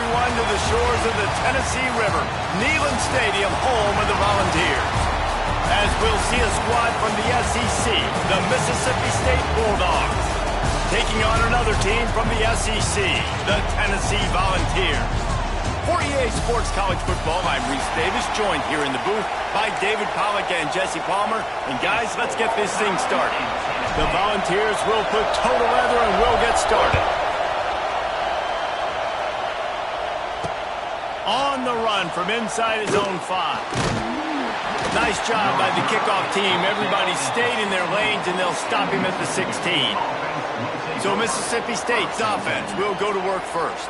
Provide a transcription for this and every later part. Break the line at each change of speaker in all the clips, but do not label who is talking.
everyone, to the shores of the Tennessee River, Neyland Stadium, home of the Volunteers. As we'll see a squad from the SEC, the Mississippi State Bulldogs, taking on another team from the SEC, the Tennessee Volunteers. For EA Sports College Football, I'm Reese Davis, joined here in the booth by David Pollack and Jesse Palmer. And guys, let's get this thing started. The Volunteers will put total leather and we'll get started. On the run from inside his own 5. Nice job by the kickoff team. Everybody stayed in their lanes and they'll stop him at the 16. So Mississippi State's offense will go to work first.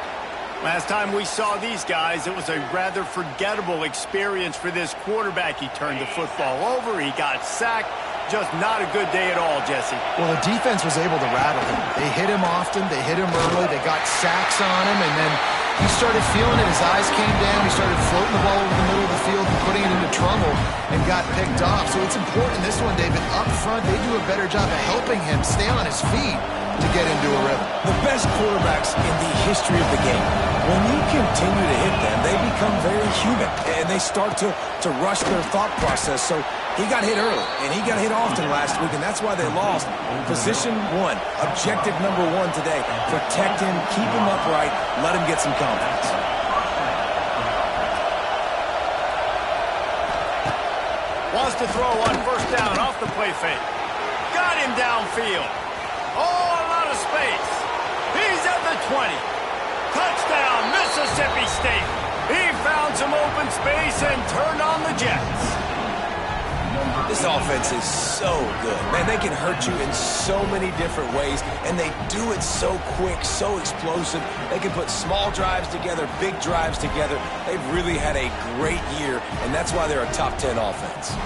Last time we saw these guys, it was a rather forgettable experience for this quarterback. He turned the football over, he got sacked. Just not a good day at all, Jesse.
Well, the defense was able to rattle him. They hit him often, they hit him early, they got sacks on him, and then he started feeling it. His eyes came down, he started floating the ball over the middle of the field and putting it into trouble and got picked off. So it's important this one, David, up front, they do a better job of helping him stay on his feet to get into a rhythm.
The best quarterbacks in the history of the game, when you continue to hit them, they become very human, and they start to rush their thought process. So he got hit early, and he got hit often last week, and that's why they lost. Position 1, objective number 1 today, protect him, keep him upright, let him get some confidence.
Wants to throw on first down off the play fake. Got him downfield. Oh, a lot of space. He's at the 20. Touchdown, Mississippi State. He found some open space and turned on the Jets.
This offense is so good. Man, they can hurt you in so many different ways, and they do it so quick, so explosive. They can put small drives together, big drives together. They've really had a great year, and that's why they're a top 10 offense.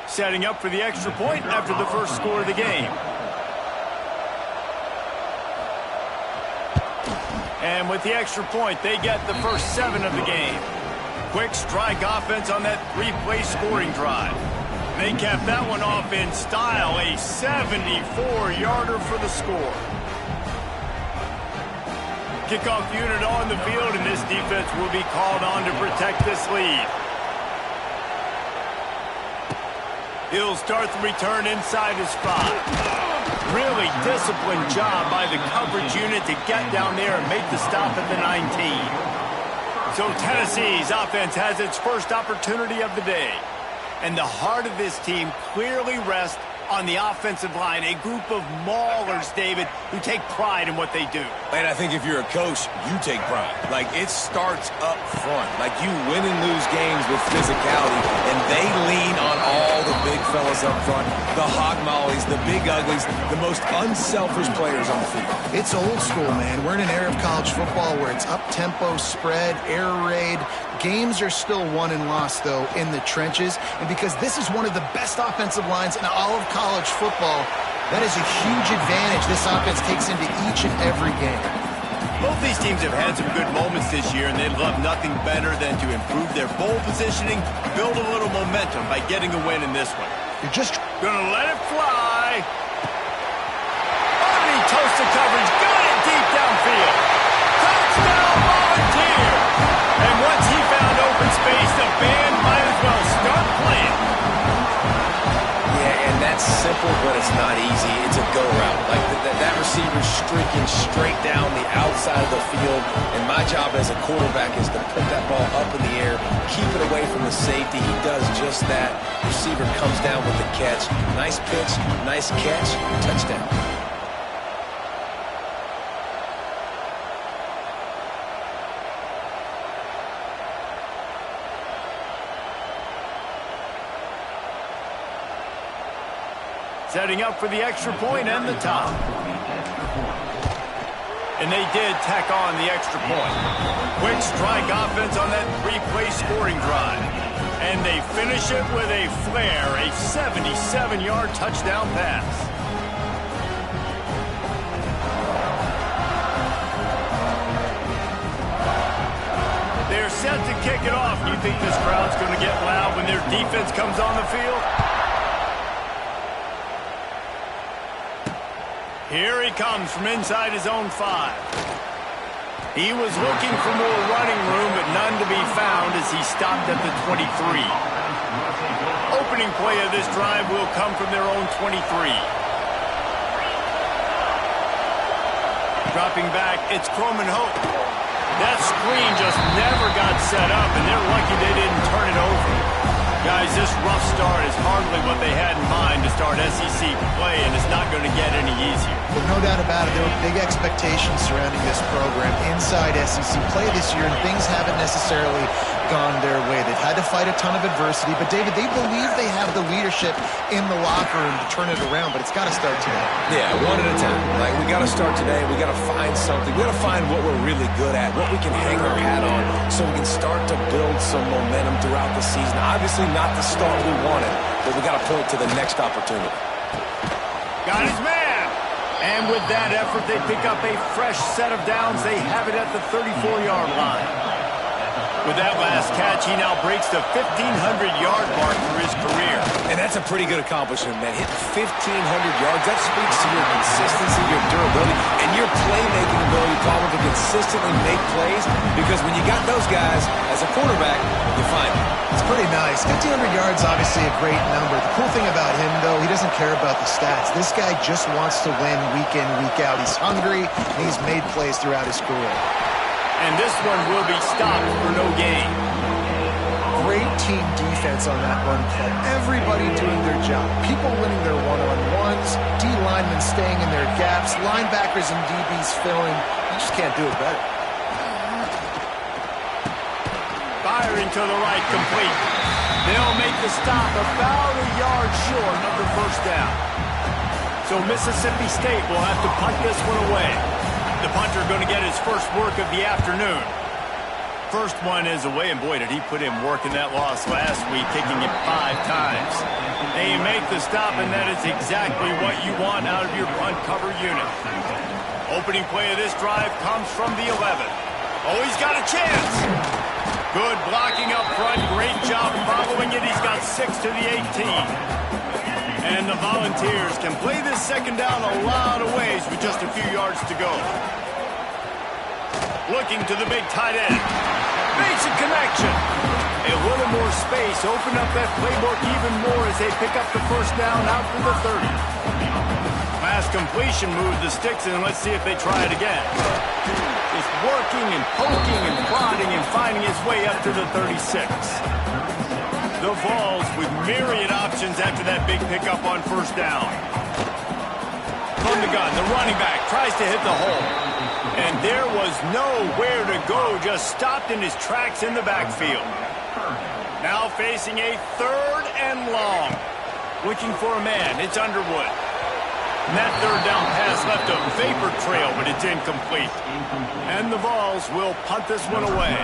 Setting up for the extra point after the first score of the game. And with the extra point, they get the first 7 of the game. Quick strike offense on that 3-play scoring drive. They capped that one off in style, a 74-yarder for the score. Kickoff unit on the field, and this defense will be called on to protect this lead. He'll start the return inside his 5. Really disciplined job by the coverage unit to get down there and make the stop at the 19. So Tennessee's offense has its first opportunity of the day. And the heart of this team clearly rests on the offensive line, a group of maulers, David, who take pride in what they do.
And I think if you're a coach, you take pride. Like, it starts up front. Like, you win and lose games with physicality, and they lean on all the big fellas up front, the hog mollies, the big uglies, the most unselfish players on the field.
It's old school, man. We're in an era of college football where it's up-tempo, spread, air raid. Games are still won and lost, though, in the trenches. And because this is one of the best offensive lines in all of college football, that is a huge advantage this offense takes into each and every game.
Both these teams have had some good moments this year, and they'd love nothing better than to improve their bowl positioning, build a little momentum by getting a win in this one.
You're just
gonna let it fly. Oh, and he toasted coverage. Got it deep downfield. Touchdown, Volunteers. And once he found open space, the band might as well start playing.
Yeah, and that's simple, but it's not easy. It's a go route. Like that receiver's streaking straight down the outside of the field, and my job as a quarterback is to put that ball up in the air, keep it away from the safety. He does just that. Receiver comes down with the catch. Nice pitch, nice catch, touchdown.
Setting up for the extra point and the top. And they did tack on the extra point. Quick strike offense on that 3-play scoring drive. And they finish it with a flair, a 77-yard touchdown pass. set to kick it off. Do you think this crowd's going to get loud when their defense comes on the field? Here he comes from inside his own 5. He was looking for more running room, but none to be found as he stopped at the 23. Opening play of this drive will come from their own 23. Dropping back, it's Croman Hope. That screen just never got set up, and they're lucky they didn't turn it over. Guys, this rough start is hardly what they had in mind to start SEC play, and it's not going to get any easier.
Well, no doubt about it. There were big expectations surrounding this program inside SEC play this year, and things haven't necessarily gone their way. They've had to fight a ton of adversity, but David, they believe they have the leadership in the locker room to turn it around, but it's got to start today.
Yeah, one at a time. Like, we got to start today. We got to find something. We got to find what we're really good at, what we can hang our hat on, so we can start to build some momentum throughout the season. Obviously, not the start we wanted, but we got to point to the next opportunity.
Got his man! And with that effort, they pick up a fresh set of downs. They have it at the 34-yard line. With that last catch, he now breaks the 1,500-yard mark for his career.
And that's a pretty good accomplishment, man. Hitting 1,500 yards, that speaks to your consistency, your durability, and your playmaking ability, probably to consistently make plays, because when you got those guys as a quarterback, you find them.
It's pretty nice. 1,500 yards, obviously a great number. The cool thing about him, though, he doesn't care about the stats. This guy just wants to win week in, week out. He's hungry, and he's made plays throughout his career.
And this one will be stopped for no gain.
Great team defense on that run play. Everybody doing their job. People winning their one-on-ones, D-linemen staying in their gaps, linebackers and DBs filling. You just can't do it better.
Firing to the right, complete. They'll make the stop about a yard short of the first down. So Mississippi State will have to punt this one away. The punter going to get his first work of the afternoon. First one is away, and boy, did he put in work in that loss last week, kicking it 5 times. They make the stop, and that is exactly what you want out of your punt cover unit. Opening play of this drive comes from the 11. Oh, he's got a chance. Good blocking up front. Great job following it. He's got 6 to the 18. And the Volunteers can play this second down a lot of ways with just a few yards to go. Looking to the big tight end. Makes a connection. A little more space. Open up that playbook even more as they pick up the first down out to the 30. Last completion moved the sticks, and let's see if they try it again. It's working and poking and prodding and finding its way up to the 36. The Vols with myriad options after that big pickup on first down. From the gun, the running back tries to hit the hole. And there was nowhere to go, just stopped in his tracks in the backfield. Now facing a 3rd and long. Looking for a man, it's Underwood. And that 3rd down pass left a vapor trail, but it's incomplete. And the Vols will punt this one away.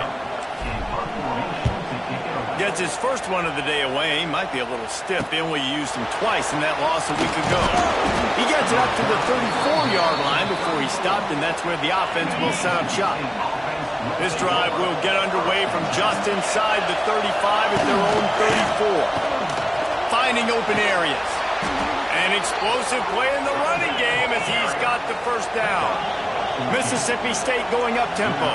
Gets his first one of the day away. He might be a little stiff. They only used him twice in that loss a week ago. He gets it up to the 34-yard line before he stopped, and that's where the offense will set up shop. This drive will get underway from just inside the 35 at their own 34. Finding open areas. An explosive play in the running game as he's got the first down. Mississippi State going up tempo.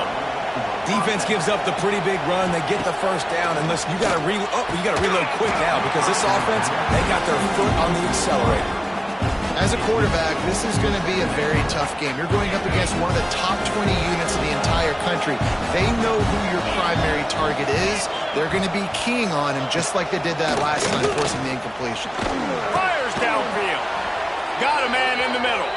Defense gives up the pretty big run. They get the first down, and listen, you got to reload quick now because this offense, they got their foot on the accelerator.
As a quarterback, this is going to be a very tough game. You're going up against one of the top 20 units in the entire country. They know who your primary target is. They're going to be keying on him just like they did that last time, forcing the incompletion.
Fires downfield. Got a man in the middle.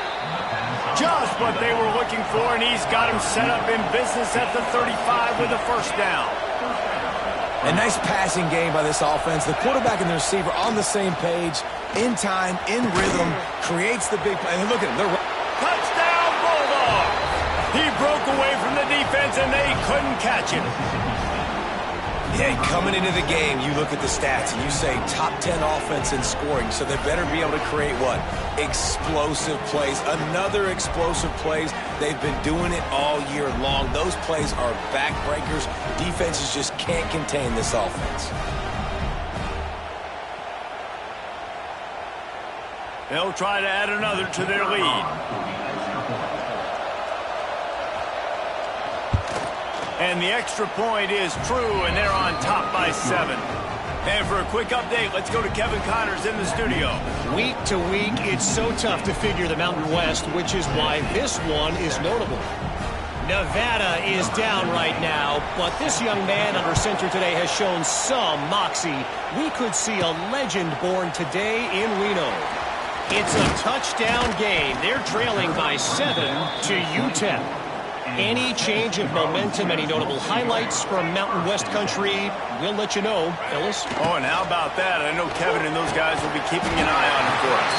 Just what they were looking for, and he's got him set up in business at the 35 with a first down.
A nice passing game by this offense. The quarterback and the receiver on the same page, in time, in rhythm, creates the big play. And look at him.
Touchdown, Bulldogs! He broke away from the defense, and they couldn't catch him.
Yeah, coming into the game, you look at the stats and you say top 10 offense in scoring, so they better be able to create what? Explosive plays. Another explosive plays. They've been doing it all year long. Those plays are backbreakers. Defenses just can't contain this offense.
They'll try to add another to their lead. And the extra point is true, and they're on top by 7. And for a quick update, let's go to Kevin Connors in the studio.
Week to week, it's so tough to figure the Mountain West, which is why this one is notable. Nevada is down right now, but this young man under center today has shown some moxie. We could see a legend born today in Reno. It's a touchdown game. They're trailing by 7 to UTEP. Any change of momentum, any notable highlights from Mountain West country, we'll let you know, fellas.
Oh, and how about that? I know Kevin and those guys will be keeping an eye on it for us.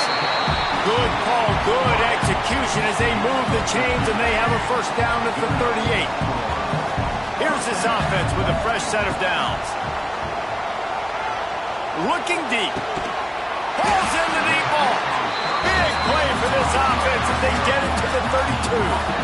Good call, good execution as they move the chains, and they have a first down at the 38. Here's this offense with a fresh set of downs. Looking deep. Falls in the deep ball. Big play for this offense as they get it to the 32.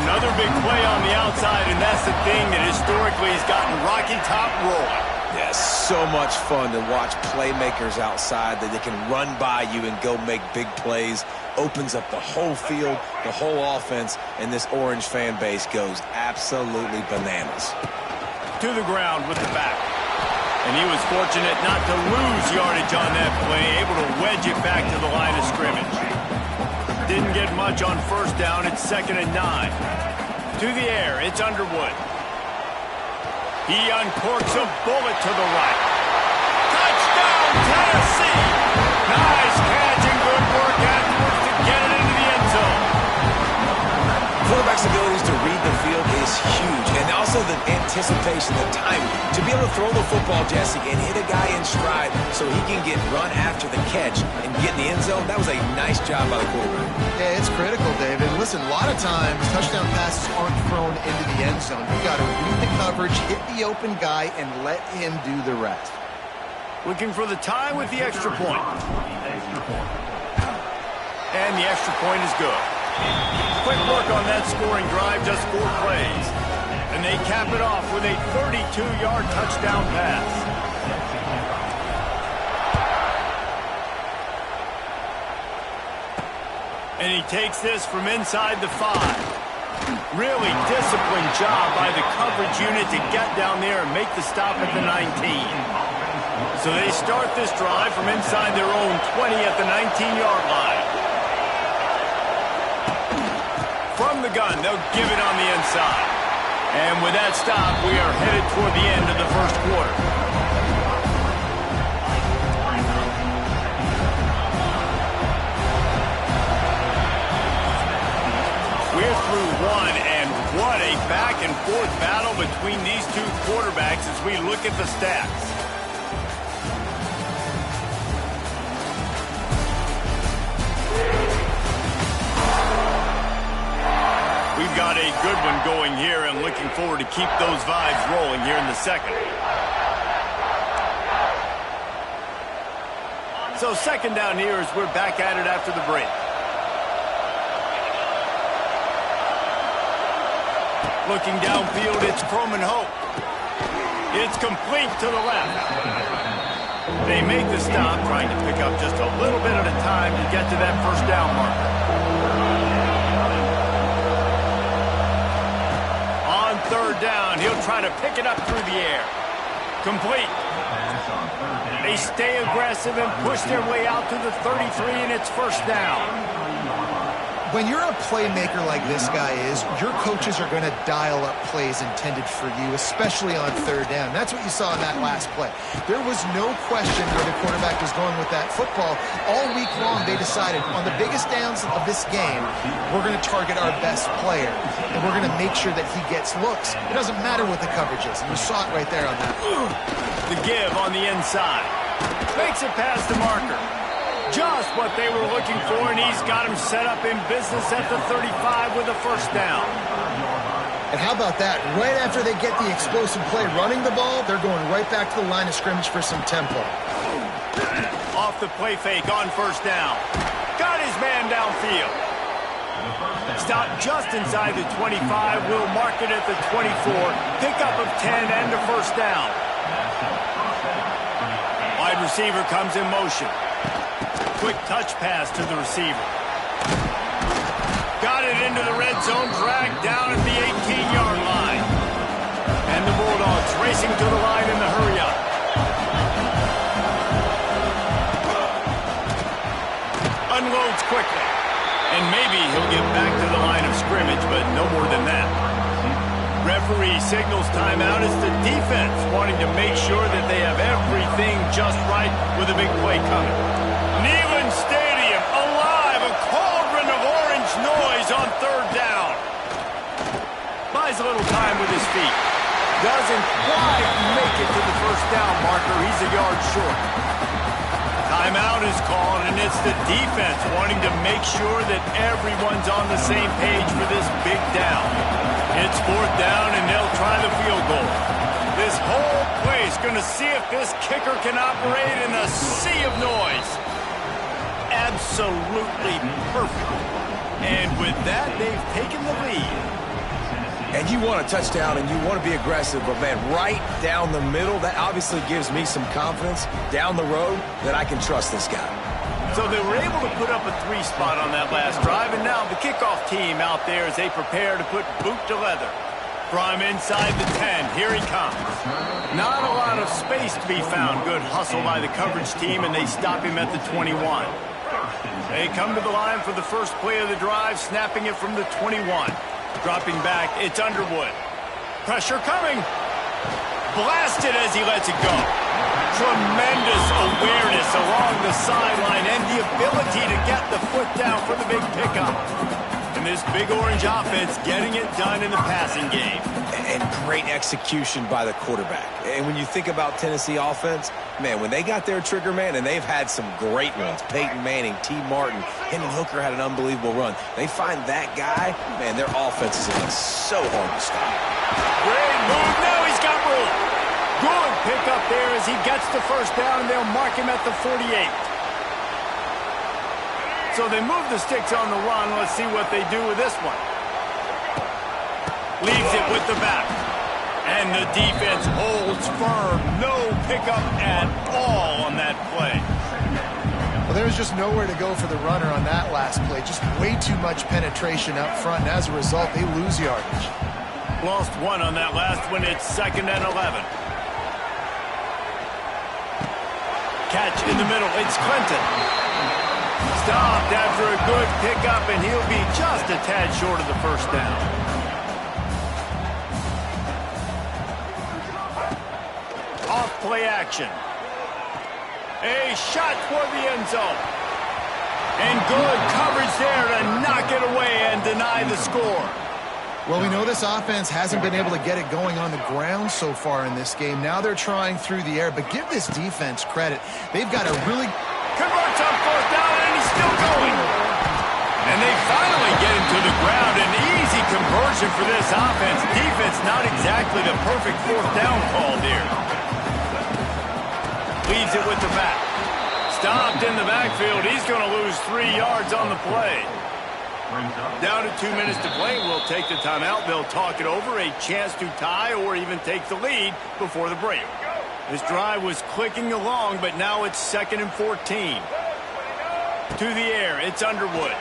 Another big play on the outside, and that's the thing that historically has gotten Rocky Top rolling.
Yeah, so much fun to watch playmakers outside that they can run by you and go make big plays. Opens up the whole field, the whole offense, and this Orange fan base goes absolutely bananas.
To the ground with the back. And he was fortunate not to lose yardage on that play, able to wedge it back to the line of scrimmage. Didn't get much on first down. It's 2nd and 9. To the air, it's Underwood. He uncorks a bullet to the right. Touchdown, Tennessee! Nice catch and good work afterwards to get it into the end zone.
Quarterback's abilities to read the field is huge, and also the anticipation, the timing. To be able to throw the football, Jesse, and hit a guy in stride so he can get run after the catch and get in the end zone, that was a nice job by the quarterback.
Yeah, it's critical, David. Listen, a lot of times touchdown passes aren't thrown into the end zone. You got to read the coverage, hit the open guy, and let him do the rest.
Looking for the tie with the extra point. And the extra point is good. Quick work on that scoring drive, just 4 plays. And they cap it off with a 32-yard touchdown pass. And he takes this from inside the 5. Really disciplined job by the coverage unit to get down there and make the stop at the 19. So they start this drive from inside their own 20 at the 19-yard line. From the gun, they'll give it on the inside. And with that stop, we are headed toward the end of the first quarter. We're through one, and what a back-and-forth battle between these two quarterbacks as we look at the stats. We've got a good one going here, and looking forward to keep those vibes rolling here in the second. So 2nd down here as we're back at it after the break. Looking downfield, it's Croman Hope. It's complete to the left. They make the stop, trying to pick up just a little bit at a time to get to that first down marker. On 3rd down, he'll try to pick it up through the air. Complete. They stay aggressive and push their way out to the 33, and it's first down.
When you're a playmaker like this guy is, your coaches are going to dial up plays intended for you, especially on 3rd down. That's what you saw in that last play. There was no question where the quarterback was going with that football. All week long, they decided on the biggest downs of this game, we're going to target our best player, and we're going to make sure that he gets looks. It doesn't matter what the coverage is, and you saw it right there on that.
The give on the inside. Makes it past the marker. Just what they were looking for, and he's got him set up in business at the 35 with a first down.
And how about that? Right after they get the explosive play running the ball, they're going right back to the line of scrimmage for some tempo.
Off the play fake on first down. Got his man downfield. Stop just inside the 25. Will mark it at the 24. Pickup of 10 and a first down. Wide receiver comes in motion. Quick touch pass to the receiver. Got it into the red zone, dragged down at the 18-yard line. And the Bulldogs racing to the line in the hurry-up. Unloads quickly. And maybe he'll get back to the line of scrimmage, but no more than that. Referee signals timeout. It's the defense wanting to make sure that they have everything just right with a big play coming. Neyland Stadium alive, a cauldron of orange noise on third down. Buys a little time with his feet. Doesn't quite make it to the first down marker. He's a yard short. Timeout is called, and it's the defense wanting to make sure that everyone's on the same page for this big down. It's fourth down, and they'll try the field goal. This whole place going to see if this kicker can operate in a sea of noise. Absolutely perfect. And with that, they've taken the lead.
And you want a touchdown, and you want to be aggressive, but, man, right down the middle, that obviously gives me some confidence down the road that I can trust this guy.
So they were able to put up a 3 spot on that last drive, and now the kickoff team out there as they prepare to put boot to leather. From inside the 10, here he comes. Not a lot of space to be found. Good hustle by the coverage team, and they stop him at the 21. They come to the line for the first play of the drive, snapping it from the 21. Dropping back, it's Underwood. Pressure coming. Blasted as he lets it go. Tremendous awareness along the sideline and the ability to get the foot down for the big pickup. And this big orange offense getting it done in the passing game.
And great execution by the quarterback. And when you think about Tennessee offense, man, when they got their trigger man, and they've had some great ones, Peyton Manning, T. Martin, Hendon Hooker had an unbelievable run. They find that guy, man, their offense is so hard to stop.
Great move. Now he's got room. Good pickup there as he gets the first down, and they'll mark him at the 48. So they move the sticks on the run. Let's see what they do with this one. Leaves it with the back. And the defense holds firm. No pickup at all on that play.
Well, there was just nowhere to go for the runner on that last play. Just way too much penetration up front, and as a result, they lose yardage.
Lost 1 on that last one. It's 2nd and 11. Catch in the middle. It's Clinton. Stopped after a good pickup, and he'll be just a tad short of the first down. Off play action. A shot toward the end zone. And good coverage there to knock it away and deny the score.
Well, we know this offense hasn't been able to get it going on the ground so far in this game. Now they're trying through the air, but give this defense credit. They've got a really...
Converts on fourth down, and he's still going. And they finally get him to the ground. An easy conversion for this offense. Defense not exactly the perfect fourth down call there. Leaves it with the back. Stopped in the backfield. He's going to lose 3 yards on the play. Down to 2 minutes to play. We'll take the timeout. They'll talk it over. A chance to tie or even take the lead before the break. This drive was clicking along, but now it's 2nd and 14. To the air, it's Underwood.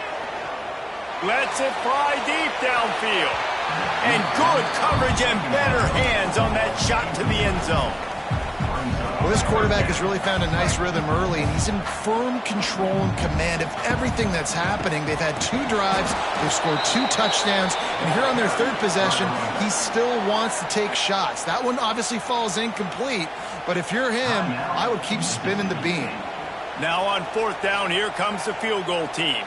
Lets it fly deep downfield. And good coverage and better hands on that shot to the end zone.
Well, this quarterback has really found a nice rhythm early, and he's in firm control and command of everything that's happening. They've had 2 drives, they've scored 2 touchdowns, and here on their 3rd possession, he still wants to take shots. That one obviously falls incomplete, but if you're him, I would keep spinning the beam.
Now on 4th down, here comes the field goal team.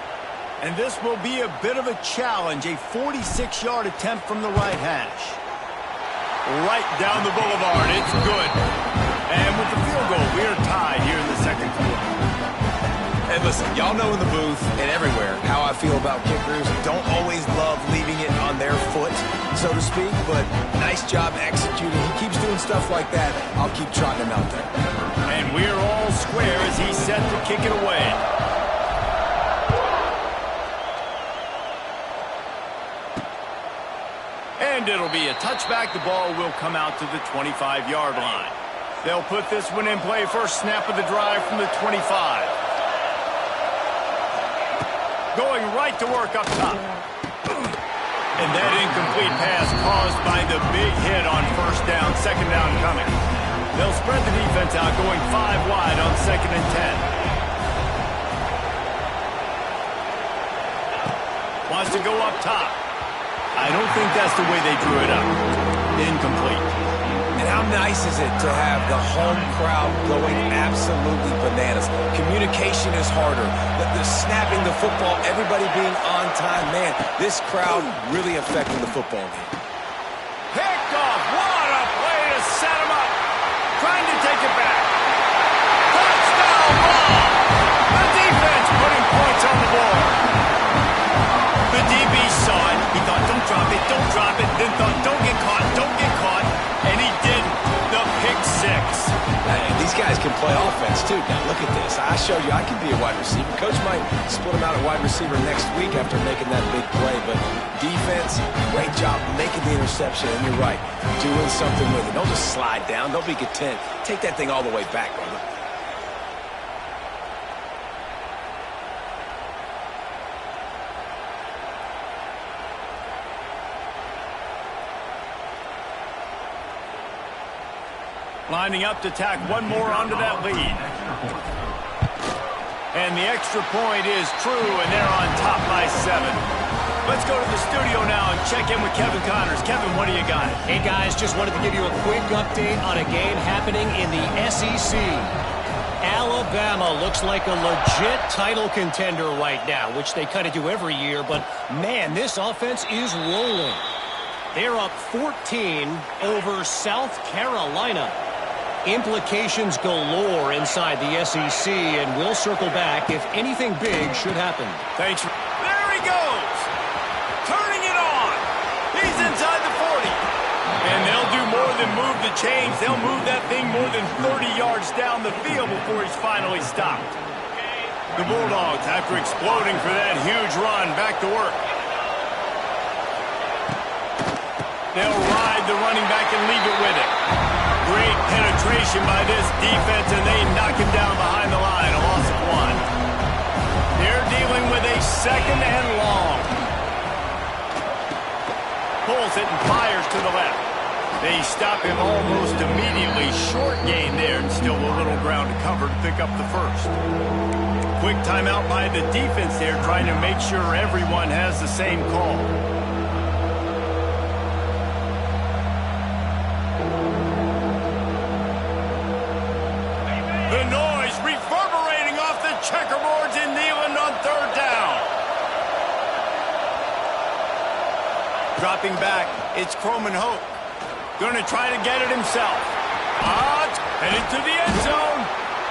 And this will be a bit of a challenge, a 46-yard attempt from the right hash. Right down the boulevard, it's good. And with the field goal, we are tied here in the 2nd quarter.
Hey, listen, y'all know in the booth and everywhere how I feel about kickers. Don't always love leaving it on their foot, so to speak, but nice job executing. He keeps doing stuff like that. I'll keep trotting him out there.
And we're all square as he's set to kick it away. And it'll be a touchback. The ball will come out to the 25-yard line. They'll put this one in play. First snap of the drive from the 25. Going right to work up top. And that incomplete pass caused by the big hit on first down, second down coming. They'll spread the defense out, going 5 wide on 2nd and 10. Wants to go up top. I don't think that's the way they drew it up. Incomplete.
And how nice is it to have the home crowd going absolutely bananas? Communication is harder. The snapping the football, everybody being on time. Man, this crowd really affecting the football game.
Picked off. What a play to set him up. Trying to take it back. Touchdown ball. The defense putting points on the board. The DB saw it. He thought, don't drop it. Then thought, don't get caught. And he did the pick six.
Hey, these guys can play offense, too. Now, look at this. I showed you I can be a wide receiver. Coach might split him out at wide receiver next week after making that big play. But defense, great job making the interception. And you're right, doing something with it. Don't just slide down. Don't be content. Take that thing all the way back, brother.
Lining up to tack one more onto that lead. And the extra point is true, and they're on top by 7. Let's go to the studio now and check in with Kevin Connors. Kevin, what do you got?
Hey, guys, just wanted to give you a quick update on a game happening in the SEC. Alabama looks like a legit title contender right now, which they kind of do every year, but, man, this offense is rolling. They're up 14 over South Carolina. Implications galore inside the SEC, and we'll circle back if anything big should happen.
Thanks. There he goes. Turning it on. He's inside the 40. And they'll do more than move the chains. They'll move that thing more than 30 yards down the field before he's finally stopped. The Bulldogs, after exploding for that huge run, back to work. They'll ride the running back and leave it with it. Great penetration by this defense, and they knock him down behind the line. A loss of 1. They're dealing with a 2nd and long. Pulls it and fires to the left. They stop him almost immediately. Short gain there, and still a little ground to cover to pick up the first. Quick timeout by the defense there, trying to make sure everyone has the same call. The noise reverberating off the checkerboards in Neyland on 3rd down. Dropping back, it's Croman Hope. Going to try to get it himself. Headed to the end zone.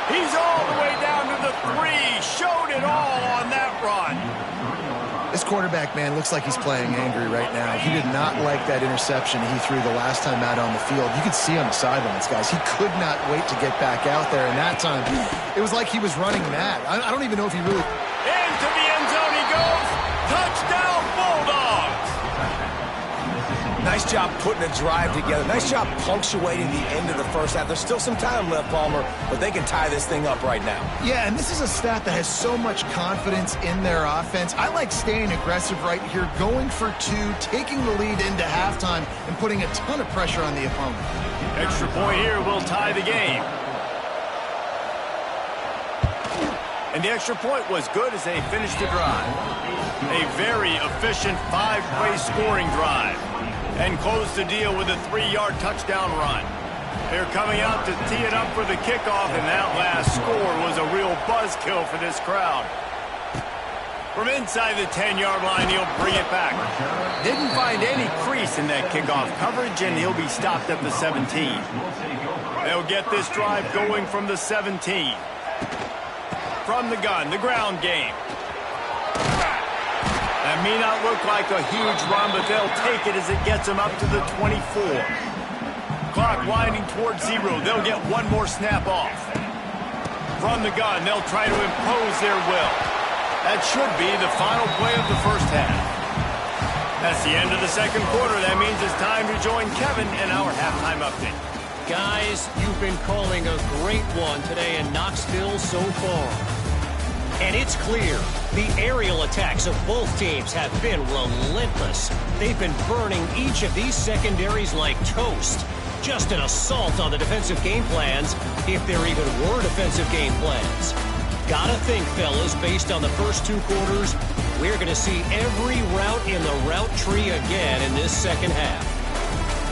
He's all the way down to the 3. Showed it all on that run.
This quarterback, man, looks like he's playing angry right now. He did not like that interception he threw the last time out on the field. You could see on the sidelines, guys. He could not wait to get back out there, and that time, it was like he was running mad. I don't even know if he really...
Into the end zone he goes. Touchdown, Bulldogs.
Nice job putting a drive together. Nice job punctuating the end of the first half. There's still some time left, Palmer, but they can tie this thing up right now.
Yeah, and this is a stat that has so much confidence in their offense. I like staying aggressive right here, going for 2, taking the lead into halftime, and putting a ton of pressure on the opponent.
Extra point here will tie the game. And the extra point was good as they finished the drive. A very efficient 5-play scoring drive. And close the deal with a 3-yard touchdown run. They're coming out to tee it up for the kickoff, and that last score was a real buzzkill for this crowd. From inside the 10-yard line, he'll bring it back. Didn't find any crease in that kickoff coverage, and he'll be stopped at the 17. They'll get this drive going from the 17. from the gun, the ground game. That may not look like a huge run, but they'll take it as it gets them up to the 24. Clock winding towards 0. They'll get one more snap off. From the gun, they'll try to impose their will. That should be the final play of the first half. That's the end of the second quarter. That means it's time to join Kevin in our halftime update.
Guys, you've been calling a great one today in Knoxville so far. And it's clear, the aerial attacks of both teams have been relentless. They've been burning each of these secondaries like toast. Just an assault on the defensive game plans, if there even were defensive game plans. Gotta think, fellas, based on the first 2 quarters, we're going to see every route in the route tree again in this second half.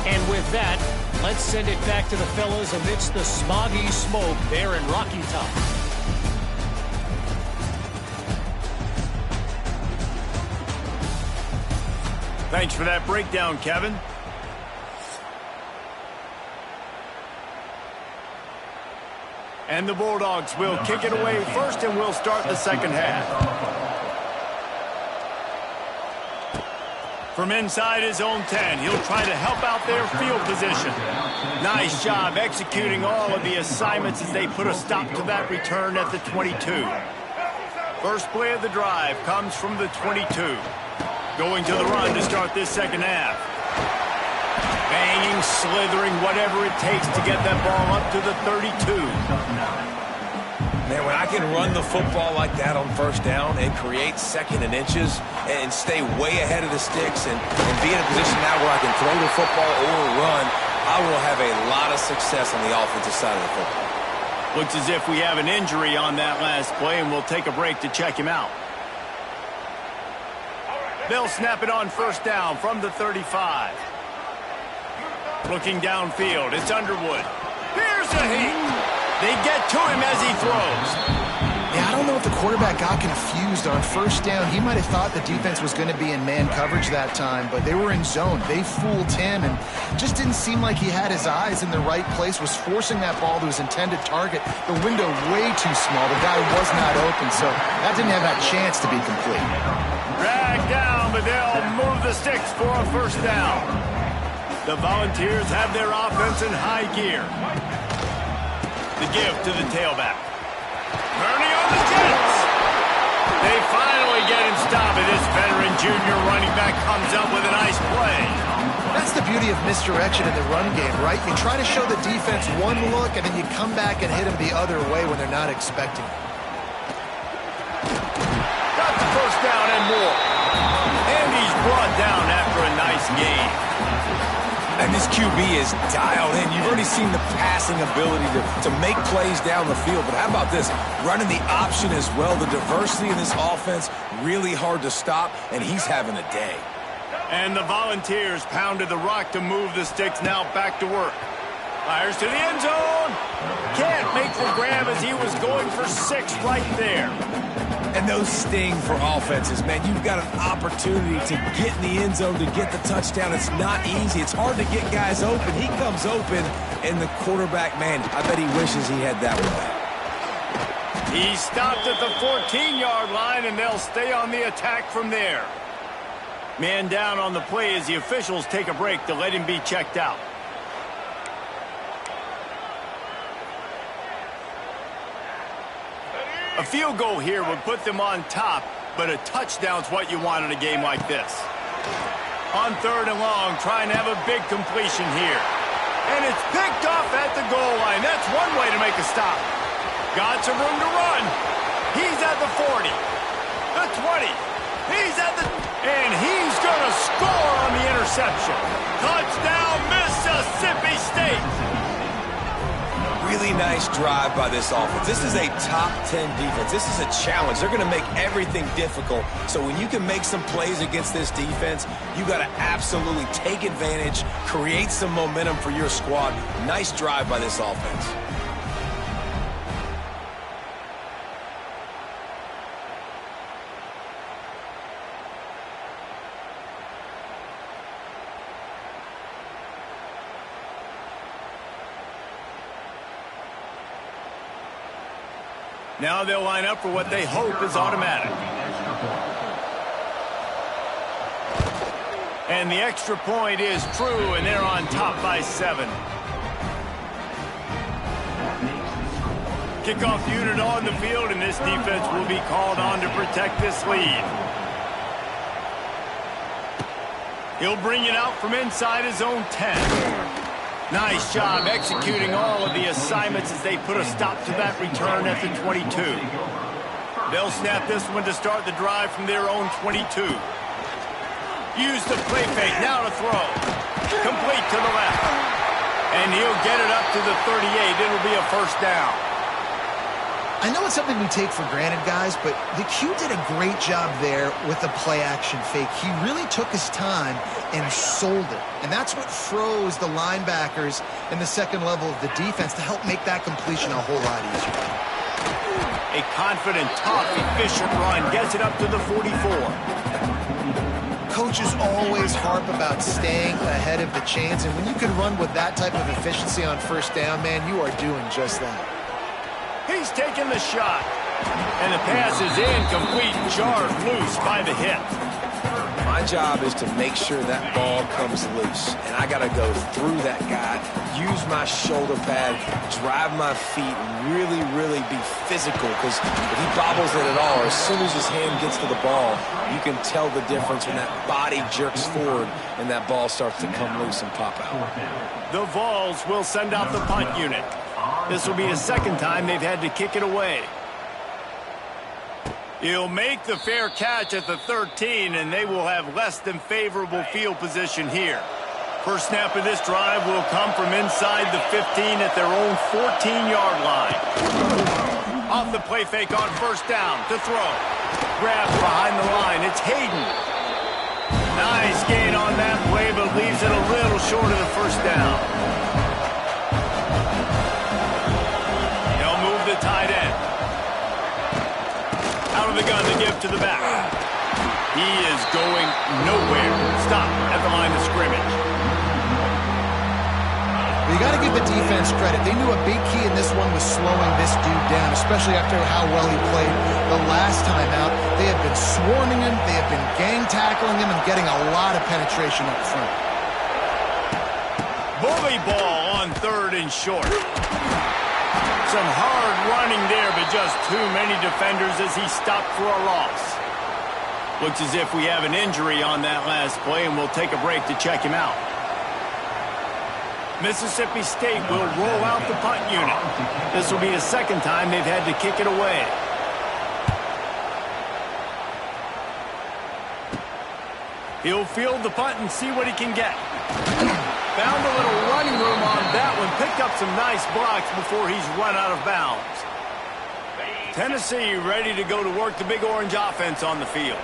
And with that, let's send it back to the fellas amidst the smoggy smoke there in Rocky Top.
Thanks for that breakdown, Kevin. And the Bulldogs will kick it away first, and we'll start the second half. From inside his own 10, he'll try to help out their field position. Nice job executing all of the assignments as they put a stop to that return at the 22. First play of the drive comes from the 22. Going to the run to start this second half. Banging, slithering, whatever it takes to get that ball up to the 32.
Man, when I can run the football like that on first down and create second and inches and stay way ahead of the sticks and be in a position now where I can throw the football or run, I will have a lot of success on the offensive side of the football.
Looks as if we have an injury on that last play, and we'll take a break to check him out. They'll snap it on first down from the 35. Looking downfield, it's Underwood. Here's a heat. They get to him as he throws.
Yeah, I don't know if the quarterback got confused on first down. He might have thought the defense was going to be in man coverage that time, but they were in zone. They fooled him and just didn't seem like he had his eyes in the right place, was forcing that ball to his intended target. The window way too small. The guy was not open, so that didn't have that chance to be complete.
Dragged down, but they'll move the sticks for a first down. The Volunteers have their offense in high gear. The give to the tailback. Bernie on the Jets. They finally get him stopped, and this veteran junior running back comes up with a nice play.
That's the beauty of misdirection in the run game, right? You try to show the defense one look, and then you come back and hit them the other way when they're not expecting it.
Got the first down and more. And he's brought down after a nice game.
And this QB is dialed in. You've already seen the passing ability to make plays down the field. But how about this? Running the option as well. The diversity in this offense, really hard to stop, and he's having a day.
And the Volunteers pounded the rock to move the sticks. Now back to work. Fires to the end zone. Can't make the grab as he was going for 6 right there.
And those sting for offenses, man. You've got an opportunity to get in the end zone, to get the touchdown. It's not easy. It's hard to get guys open. He comes open, and the quarterback, man, I bet he wishes he had that one back.
He stopped at the 14-yard line, and they'll stay on the attack from there. Man down on the play as the officials take a break to let him be checked out. A field goal here would put them on top, but a touchdown's what you want in a game like this. On 3rd and long, trying to have a big completion here. And it's picked off at the goal line. That's one way to make a stop. Got some room to run. He's at the 40. The 20. He's at the... And he's going to score on the interception. Touchdown, Mississippi State.
Really nice drive by this offense. This is a top 10 defense. This is a challenge. They're going to make everything difficult. So when you can make some plays against this defense, you got to absolutely take advantage, create some momentum for your squad. Nice drive by this offense.
Now they'll line up for what they hope is automatic. And the extra point is true, and they're on top by 7. Kickoff unit on the field, and this defense will be called on to protect this lead. He'll bring it out from inside his own 10. Nice job executing all of the assignments as they put a stop to that return at the 22. They'll snap this one to start the drive from their own 22. Use the play fake, now to throw. Complete to the left. And he'll get it up to the 38. It'll be a first down.
I know it's something we take for granted, guys, but the Q did a great job there with the play-action fake. He really took his time and sold it. And that's what froze the linebackers in the second level of the defense to help make that completion a whole lot easier.
A confident, tough, efficient run gets it up to the 44.
Coaches always harp about staying ahead of the chains, and when you can run with that type of efficiency on first down, man, you are doing just that.
He's taking the shot. And the pass is incomplete, jarred loose by the hip.
My job is to make sure that ball comes loose. And I got to go through that guy, use my shoulder pad, drive my feet, and really, really be physical. Because if he bobbles it at all, as soon as his hand gets to the ball, you can tell the difference when that body jerks forward and that ball starts to come loose and pop out.
The Vols will send out the punt unit. This will be the second time they've had to kick it away. He'll make the fair catch at the 13, and they will have less than favorable field position here. First snap of this drive will come from inside the 15 at their own 14-yard line. Off the play fake on first down to throw. Grabs behind the line. It's Hayden. Nice gain on that play, but leaves it a little short of the first down. They'll move the tight end. Out of the gun to give to the back. He is going nowhere. Stop at the line of scrimmage.
You got to give the defense credit. They knew a big key in this one was slowing this dude down, especially after how well he played the last time out. They have been swarming him, they have been gang tackling him, and getting a lot of penetration up front. Bully ball on 3rd and short. Some hard running there, but just too many defenders as he stopped for a loss. Looks as if we have an injury on that last play, and we'll take a break to check him out. Mississippi State will roll out the punt unit. This will be the second time they've had to kick it away. He'll field the punt and see what he can get. Found a little running room on that one. Picked up some nice blocks before he's run out of bounds. Tennessee ready to go to work the Big Orange offense on the field.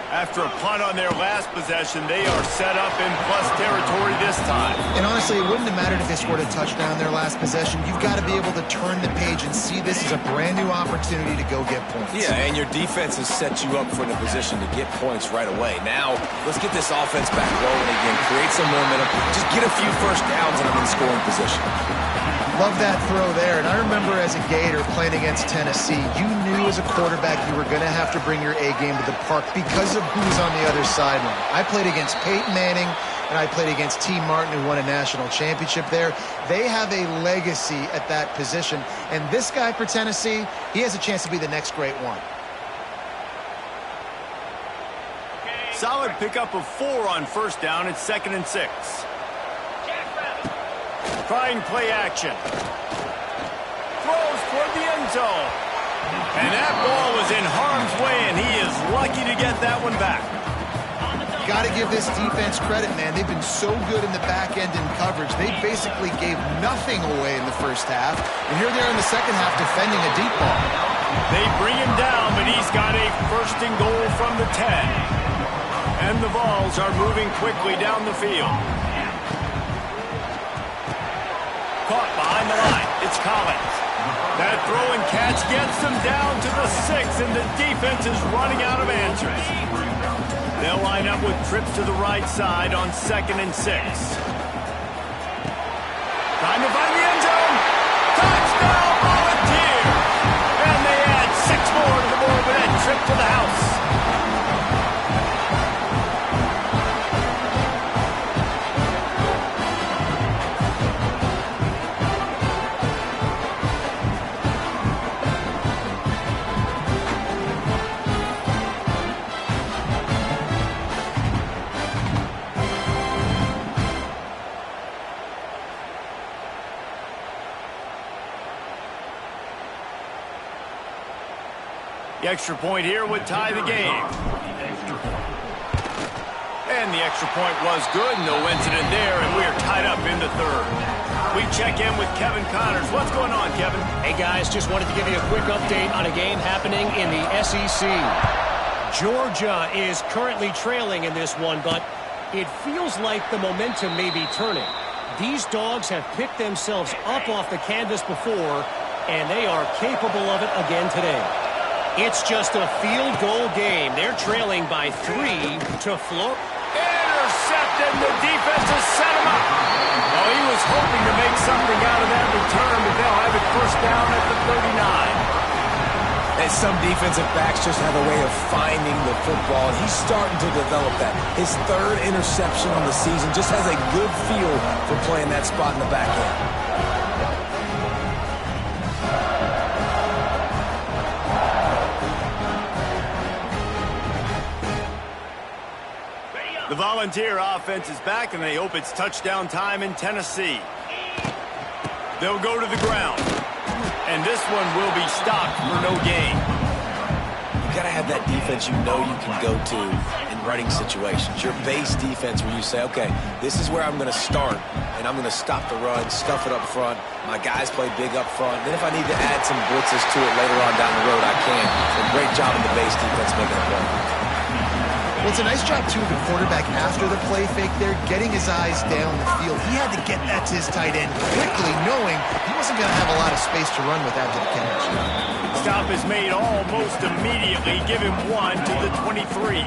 After a punt on their last possession, they are set up in plus territory this time. And honestly, it wouldn't have mattered if they scored a touchdown their last possession. You've got to be able to turn the page and see this as a brand new opportunity to go get points.
Yeah, and your defense has set you up for the position to get points right away. Now, let's get this offense back rolling again, create some momentum, just get a few first downs and I'm in scoring position.
Love that throw there. And I remember as a Gator playing against Tennessee, you knew as a quarterback you were going to have to bring your A game to the park because of who's on the other sideline. I played against Peyton Manning, and I played against T. Martin, who won a national championship there. They have a legacy at that position. And this guy for Tennessee, he has a chance to be the next great one.
Solid pickup of 4 on first down. It's 2nd and 6. Trying play action. Throws toward the end zone. And that ball was in harm's way, and he is lucky to get that one back.
Got to give this defense credit, man. They've been so good in the back end in coverage. They basically gave nothing away in the first half. And here they are in the second half defending a deep ball.
They bring him down, but he's got a 1st and goal from the 10. And the Vols are moving quickly down the field. Caught behind the line. It's Collins. That throw and catch gets them down to the 6, and the defense is running out of answers. They'll line up with trips to the right side on 2nd and 6. Time to find the end zone. Touchdown, Volunteers! And they add The extra point here would tie the game. And the extra point was good. No incident there, and we are tied up in the third. We check in with Kevin Connors. What's going on, Kevin?
Hey, guys, just wanted to give you a quick update on a game happening in the SEC. Georgia is currently trailing in this one, but it feels like the momentum may be turning. These dogs have picked themselves up off the canvas before, and they are capable of it again today. It's just a field goal game. They're trailing by 3 to Florida.
Intercepted. The defense has set him up. Oh, he was hoping to make something out of that return, but they'll have it first down at the 39.
And some defensive backs just have a way of finding the football, and he's starting to develop that. His third interception on the season, just has a good feel for playing that spot in the back end.
The Volunteer offense is back, and they hope it's touchdown time in Tennessee. They'll go to the ground, and this one will be stopped for no gain.
You got to have that defense you know you can go to in running situations. Your base defense where you say, okay, this is where I'm going to start, and I'm going to stop the run, stuff it up front. My guys play big up front. Then if I need to add some blitzes to it later on down the road, I can. So great job in the base defense making it play.
Well, it's a nice job, too, of the quarterback after the play fake there, getting his eyes down the field. He had to get that to his tight end quickly, knowing he wasn't going to have a lot of space to run with after the catch.
Stop is made almost immediately. Give him 1 to the 23.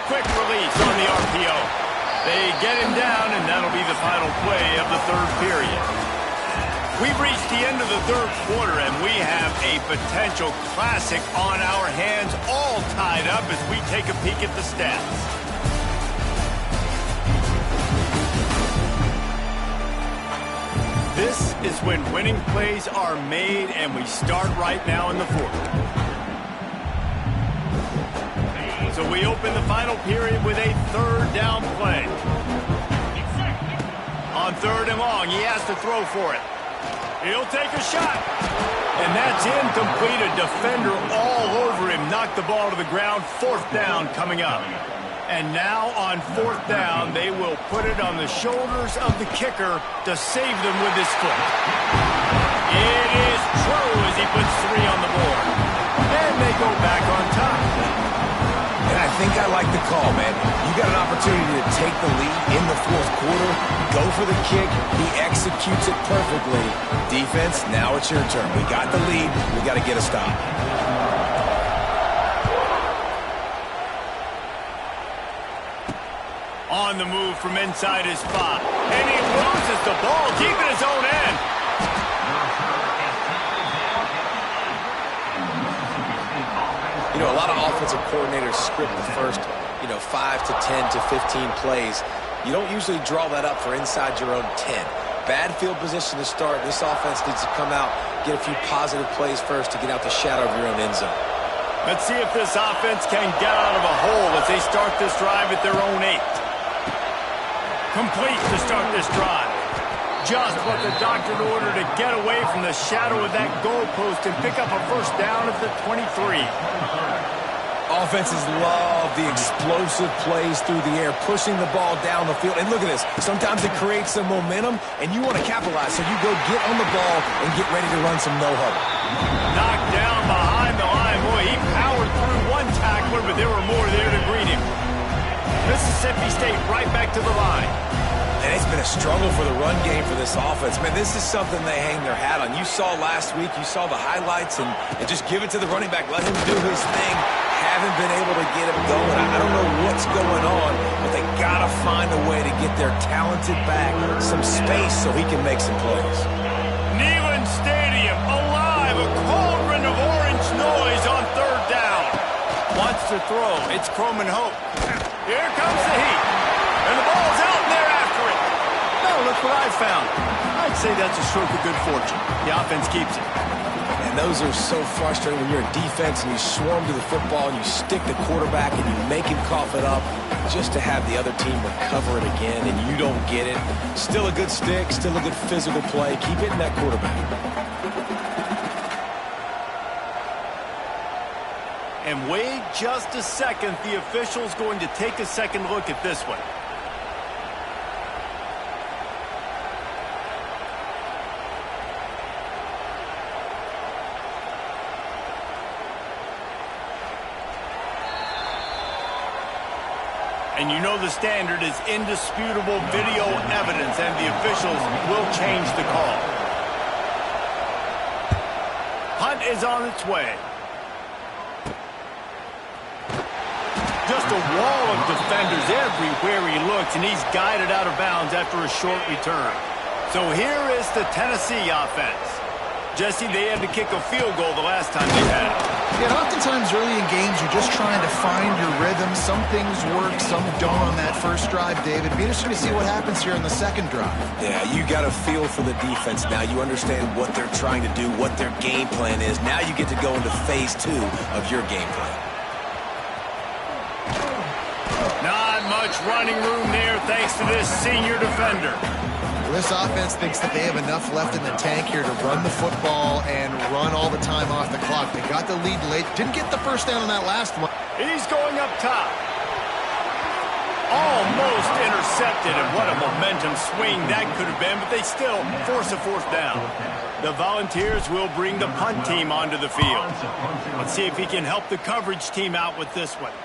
Quick release on the RPO. They get him down, and that'll be the final play of the third period. We've reached the end of the third quarter, and we have a potential classic on our hands, all tied up as we take a peek at the stats. This is when winning plays are made, and we start right now in the fourth. So we open the final period with a third down play. On third and long, he has to throw for it. He'll take a shot. And that's incomplete. A defender all over him. Knocked the ball to the ground. Fourth down coming up. And now on fourth down, they will put it on the shoulders of the kicker to save them with his foot. It is true as he puts 3 on the board. And they go back on top.
And I think I like the call, man. You got an opportunity to take the lead in the fourth quarter. Go for the kick. He executes it perfectly. Defense, now it's your turn. We got the lead. We got to get a stop.
On the move from inside his spot. And he loses the ball deep in his own end.
You know, a lot of offensive coordinators script the first, 5 to 10 to 15 plays. You don't usually draw that up for inside your own 10. Bad field position to start. This offense needs to come out, get a few positive plays first to get out the shadow of your own end zone.
Let's see if this offense can get out of a hole as they start this drive at their own 8. Complete to start this drive. Just what the doctor ordered to get away from the shadow of that goalpost and pick up a first down at the 23.
Offenses love the explosive plays through the air, pushing the ball down the field. And look at this. Sometimes it creates some momentum, and you want to capitalize. So you go get on the ball and get ready to run some no-huddle.
Knocked down behind the line. Boy, he powered through one tackler, but there were more there to greet him. Mississippi State right back to the line.
And it's been a struggle for the run game for this offense. Man, this is something they hang their hat on. You saw last week, you saw the highlights, and just give it to the running back. Let him do his thing. Haven't been able to get him going. I don't know what's going on, but they got to find a way to get their talented back some space so he can make some plays.
Neyland Stadium alive. A cauldron of orange noise on third down. Wants to throw. It's Croman Hope. Here comes the heat. And the ball's out and they're after it. No, look what I found. I'd say that's a stroke of good fortune. The offense keeps it.
And And those are so frustrating when you're a defense and you swarm to the football and you stick the quarterback and you make him cough it up just to have the other team recover it again and you don't get it. Still a good stick, still a good physical play. Keep hitting that quarterback.
And wait just a second. The official's going to take a second look at this one. And you know the standard is indisputable video evidence, and the officials will change the call. Hunt is on its way. Just a wall of defenders everywhere he looks, and he's guided out of bounds after a short return. So here is the Tennessee offense. Jesse, they had to kick a field goal the last time they had it.
Yeah, oftentimes early in games, you're just trying to find your rhythm. Some things work, some don't on that first drive, David. Be interesting to see what happens here in the second drive.
Yeah, you got a feel for the defense now. You understand what they're trying to do, what their game plan is. Now you get to go into phase 2 of your game plan.
Not much running room there thanks to this senior defender.
This offense thinks that they have enough left in the tank here to run the football and run all the time off the clock. They got the lead late. Didn't get the first down on that last one.
He's going up top. Almost intercepted, and what a momentum swing that could have been, but they still force a fourth down. The Volunteers will bring the punt team onto the field. Let's see if he can help the coverage team out with this one.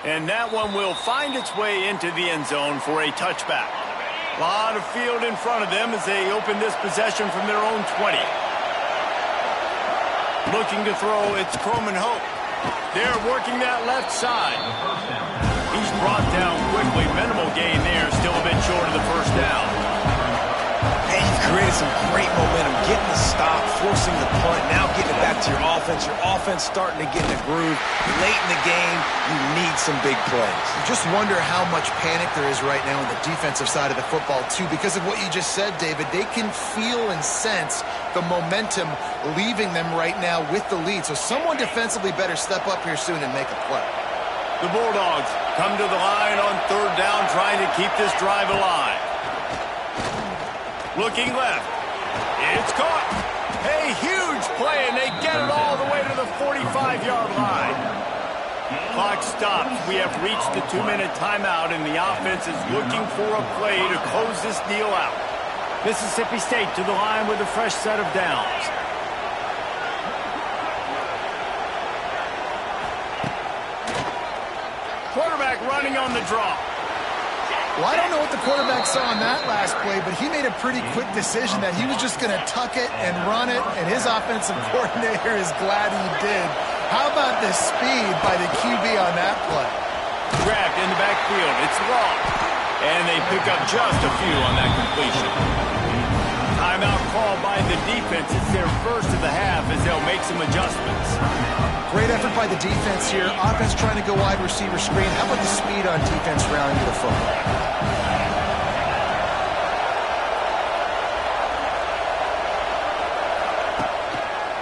And that one will find its way into the end zone for a touchback. A lot of field in front of them as they open this possession from their own 20. Looking to throw, it's Croman Hope. They're working that left side. He's brought down quickly. Minimal gain there, still a bit short of the first down.
And you've created some great momentum, getting the stop, forcing the punt, now getting it back to your offense. Your offense starting to get in a groove. Late in the game, you need some big plays.
You just wonder how much panic there is right now on the defensive side of the football, too, because of what you just said, David. They can feel and sense the momentum leaving them right now with the lead. So someone defensively better step up here soon and make a play.
The Bulldogs come to the line on third down, trying to keep this drive alive. Looking left. It's caught. A huge play, and they get it all the way to the 45-yard line. Clock stops. We have reached the 2-minute timeout, and the offense is looking for a play to close this deal out. Mississippi State to the line with a fresh set of downs. Quarterback running on the draw.
Well, I don't know what the quarterback saw on that last play, but he made a pretty quick decision that he was just going to tuck it and run it, and his offensive coordinator is glad he did. How about the speed by the QB on that play?
Grabbed in the backfield. It's long. And they pick up just a few on that completion. Timeout called by the defense. It's their first of the half as they'll make some adjustments.
Great effort by the defense here. Offense trying to go wide receiver screen. How about the speed on defense rounding to the football?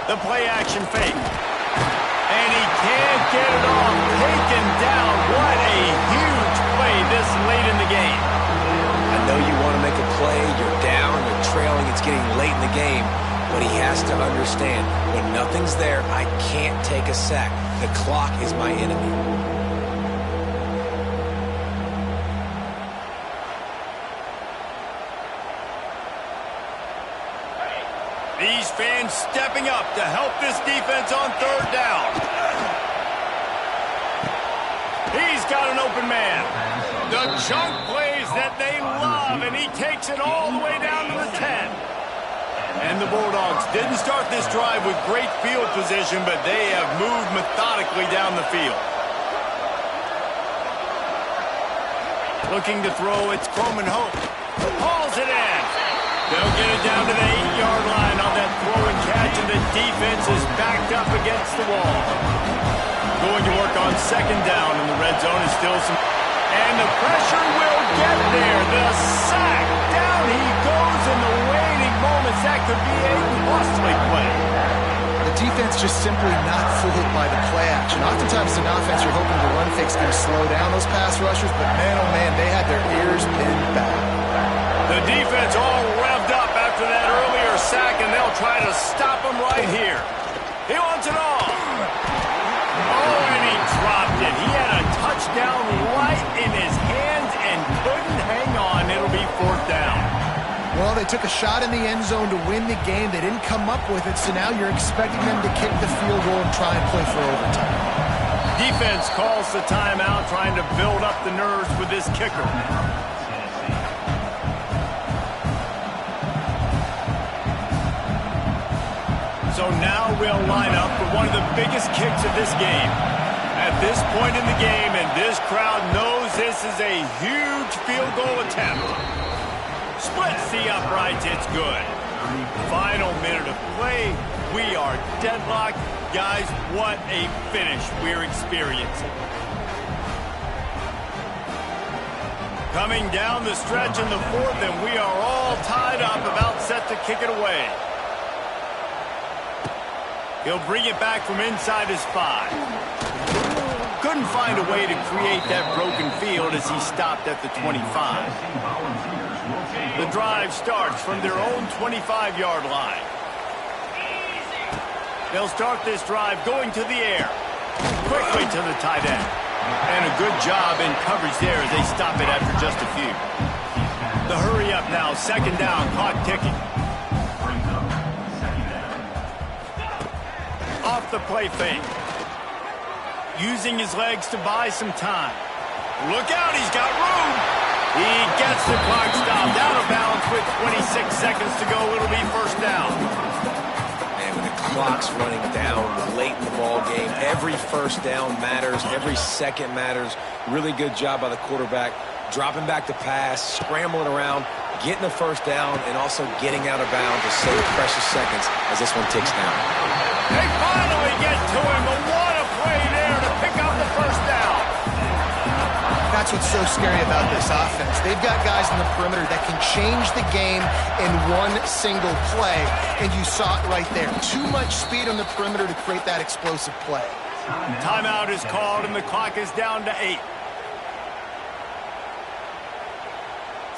The play action fake. And he can't get it off. Taken down. What a huge play this late in the game.
I know you want to make a play. You're down. You're trailing. It's getting late in the game. But he has to understand, when nothing's there, I can't take a sack. The clock is my enemy.
These fans stepping up to help this defense on third down. He's got an open man. The chunk plays that they love, and he takes it all the way down to the 10. And the Bulldogs didn't start this drive with great field position, but they have moved methodically down the field. Looking to throw, it's Croman Hope. Hauls it in. They'll get it down to the 8-yard line on that throw and catch, and the defense is backed up against the wall. Going to work on second down, and the red zone is still some... And the pressure will get there. The sack. Down he goes in the waiting moments. That could be a costly play.
defense just simply not fooled by the play action. Oftentimes an offense, you're hoping the run fix can slow down those pass rushers, but man, oh man, they had their ears pinned back.
The defense all revved up after that earlier sack, and they'll try to stop him right here. He wants it all. Oh, and he dropped it. He had a touchdown right in his hands and couldn't hang on. It'll be 4th down.
Well, they took a shot in the end zone to win the game. They didn't come up with it, so now you're expecting them to kick the field goal and try and play for overtime.
Defense calls the timeout, trying to build up the nerves with this kicker. So now we'll line up for one of the biggest kicks of this game. At this point in the game, and this crowd knows this is a huge field goal attempt. Splits the uprights, it's good. Final minute of play. We are deadlocked. Guys, what a finish we're experiencing. Coming down the stretch in the 4th, and we are all tied up, about set to kick it away. He'll bring it back from inside his 5. Couldn't find a way to create that broken field as he stopped at the 25. The drive starts from their own 25-yard line. They'll start this drive going to the air. Quickly to the tight end. And a good job in coverage there as they stop it after just a few. The hurry up now, 2nd down, clock ticking. Off the play fake. Using his legs to buy some time. Look out, he's got room. He gets the clock stopped. Out of bounds with 26 seconds to go. It'll be 1st down.
And when the clock's running down late in the ball game, every 1st down matters. Every second matters. Really good job by the quarterback. Dropping back to pass, scrambling around, getting the 1st down, and also getting out of bounds to save precious seconds as this one ticks down.
They finally get to him, but what a play there to pick up the 1st down.
That's what's so scary about this offense. They've got guys in the perimeter that can change the game in one single play, and you saw it right there. Too much speed on the perimeter to create that explosive play.
Timeout is called, and the clock is down to 8.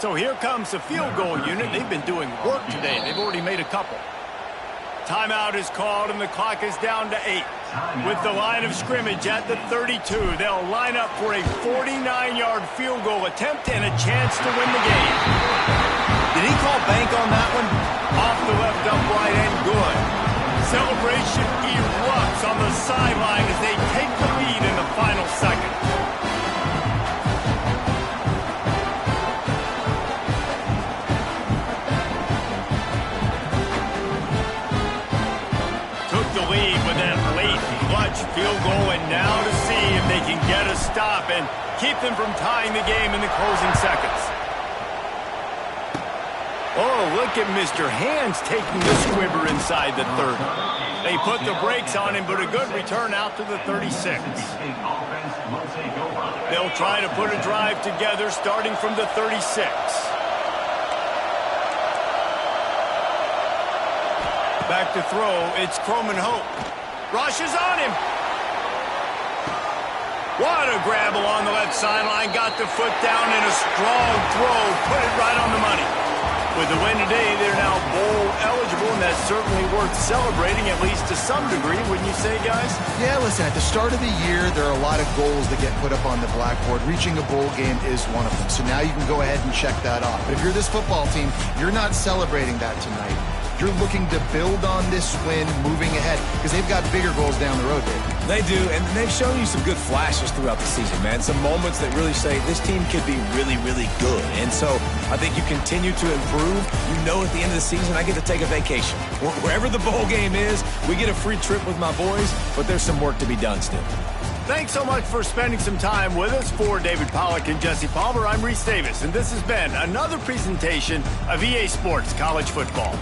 So here comes the field goal unit. They've been doing work today. They've already made a couple. Timeout is called, and the clock is down to 8. With the line of scrimmage at the 32, they'll line up for a 49-yard field goal attempt and a chance to win the game. Did he call bank on that one? Off the left upright and good. Celebration erupts on the sideline as they take the lead in the final second. Lead with that late clutch field goal, and now to see if they can get a stop and keep them from tying the game in the closing seconds. Oh, look at Mr. Hands taking the squibber inside the 30. They put the brakes on him, but a good return out to the 36. They'll try to put a drive together starting from the 36. Back to throw, it's Croman Hope. Rushes on him. What a grab along the left sideline. Got the foot down in a strong throw. Put it right on the money. With the win today, they're now bowl eligible, and that's certainly worth celebrating, at least to some degree, wouldn't you say, guys?
Yeah, listen, at the start of the year, there are a lot of goals that get put up on the blackboard. Reaching a bowl game is one of them. So now you can go ahead and check that off. But if you're this football team, you're not celebrating that tonight. You're looking to build on this win moving ahead because they've got bigger goals down the road, Dave.
They do, and they've shown you some good flashes throughout the season, man. Some moments that really say this team could be really, really good. And so I think you continue to improve. You know at the end of the season, I get to take a vacation. Wherever the bowl game is, we get a free trip with my boys, but there's some work to be done still.
Thanks so much for spending some time with us. For David Pollack and Jesse Palmer, I'm Reese Davis, and this has been another presentation of EA Sports College Football.